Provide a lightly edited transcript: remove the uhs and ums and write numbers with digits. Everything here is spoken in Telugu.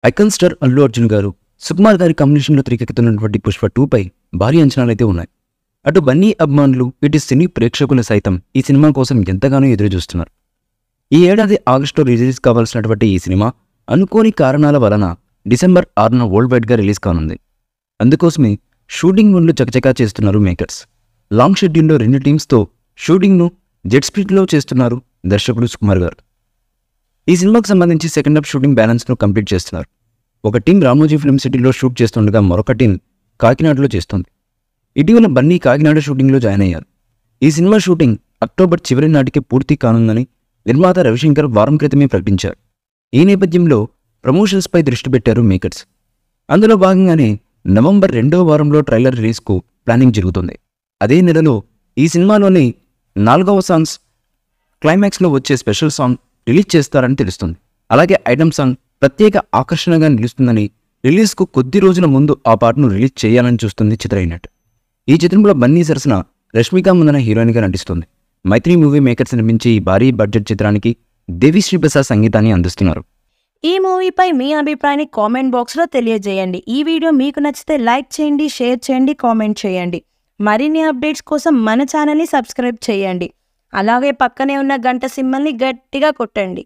ఐకాన్ స్టార్ అల్లు అర్జున్ గారు సుకుమార్ గారి కాంబినేషన్లో తెరకెక్కుతున్నటువంటి పుష్ప 2పై భారీ అంచనాలైతే ఉన్నాయి. అటు బన్నీ అభిమానులు ఇటు సినీ ప్రేక్షకులు సైతం ఈ సినిమా కోసం ఎంతగానో ఎదురుచూస్తున్నారు. ఈ ఏడాది ఆగస్టులో రిలీజ్ కావాల్సినటువంటి ఈ సినిమా అనుకోని కారణాల వలన డిసెంబర్ 6న వరల్డ్ వైడ్గా రిలీజ్ కానుంది. అందుకోసమే షూటింగ్ పనులు చకచకా చేస్తున్నారు మేకర్స్. లాంగ్ షెడ్యూల్లో 2 టీమ్స్తో షూటింగ్ను జెట్ స్పీడ్లో చేస్తున్నారు దర్శకుడు సుకుమార్ గారు. ఈ సినిమాకు సంబంధించి సెకండ్ హాఫ్ షూటింగ్ బ్యాలెన్స్ను కంప్లీట్ చేస్తున్నారు. ఒక టీం రామోజీ ఫిల్మ్ సిటీలో షూట్ చేస్తుండగా మరొక టీం కాకినాడలో చేస్తుంది. ఇటీవల బన్నీ కాకినాడ షూటింగ్లో జాయిన్ అయ్యారు. ఈ సినిమా షూటింగ్ అక్టోబర్ చివరి నాటికి పూర్తి కానుందని నిర్మాత రవిశంకర్ వారం క్రితమే ప్రకటించారు. ఈ నేపథ్యంలో ప్రమోషన్స్పై దృష్టి పెట్టారు మేకర్స్. అందులో భాగంగానే నవంబర్ 2వ వారంలో ట్రైలర్ రిలీజ్కు ప్లానింగ్ జరుగుతుంది. అదే నెలలో ఈ సినిమాలోని 4వ సాంగ్స్ క్లైమాక్స్లో వచ్చే స్పెషల్ సాంగ్ రిలీజ్ చేస్తారని తెలుస్తుంది. అలాగే ఐటమ్ సాంగ్ ప్రత్యేక ఆకర్షణగా నిలుస్తుందని రిలీజ్కు కొద్ది రోజుల ముందు ఆ పాటను రిలీజ్ చేయాలని చూస్తుంది చిత్ర యూనిట్. ఈ చిత్రంలో బన్నీ సరసన రష్మిక మందన హీరోయిన్గా నటిస్తుంది. మైత్రి మూవీ మేకర్స్ నిర్మించే ఈ భారీ బడ్జెట్ చిత్రానికి దేవిశ్రీ ప్రసాద్ సంగీతాన్ని అందిస్తున్నారు. ఈ మూవీపై మీ అభిప్రాయాన్ని కామెంట్ బాక్స్లో తెలియజేయండి. ఈ వీడియో మీకు నచ్చితే లైక్ చేయండి, షేర్ చేయండి, కామెంట్ చేయండి. మరిన్ని అప్డేట్స్ కోసం మన ఛానల్ని సబ్స్క్రైబ్ చేయండి. అలాగే పక్కనే ఉన్న గంట సింబల్ని గట్టిగా కొట్టండి.